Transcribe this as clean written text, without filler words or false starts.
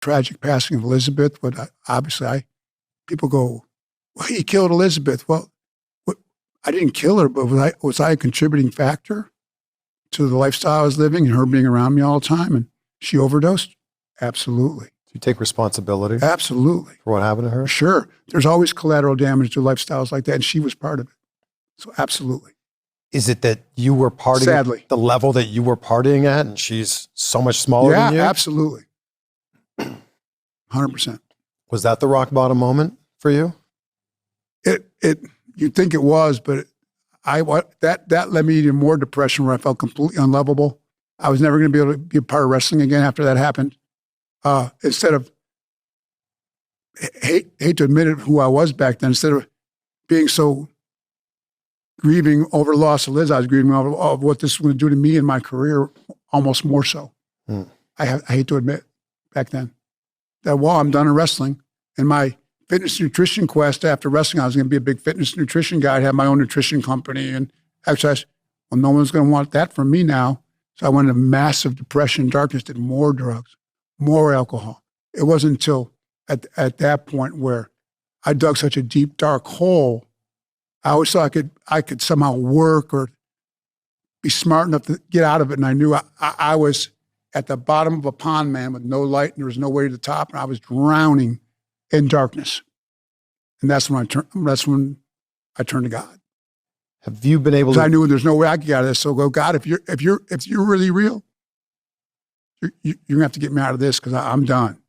tragic passing of Elizabeth, but people go, well, he killed Elizabeth. Well, I didn't kill her, but was I a contributing factor to the lifestyle I was living and her being around me all the time? And she overdosed? Absolutely. Do you take responsibility? Absolutely. For what happened to her? Sure. There's always collateral damage to lifestyles like that, and she was part of it. So absolutely. Is it that you were partying Sadly. at the level that you were partying at, and she's so much smaller than you? Yeah, absolutely. 100%. Was that the rock bottom moment for you? You'd think it was, but that led me to more depression where I felt completely unlovable. I was never going to be able to be a part of wrestling again after that happened. Instead of, hate to admit it, who I was back then, instead of being so grieving over the loss of Liz, I was grieving over what this was going to do to me in my career, almost more so. I hate to admit back then that while I'm done in wrestling and my fitness nutrition quest after wrestling, I was going to be a big fitness nutrition guy. I'd have my own nutrition company and exercise. Well, no one's going to want that from me now. So I went into massive depression, darkness, did more drugs, more alcohol. It wasn't until at that point where I dug such a deep, dark hole. I always thought I could somehow work or be smart enough to get out of it. And I knew I was at the bottom of a pond, man, with no light, and there was no way to the top. And I was drowning in darkness. And that's when I turned to God. Have you been able to? I knew there's no way I could get out of this. So go, God, if you're really real, you're gonna have to get me out of this because I'm done.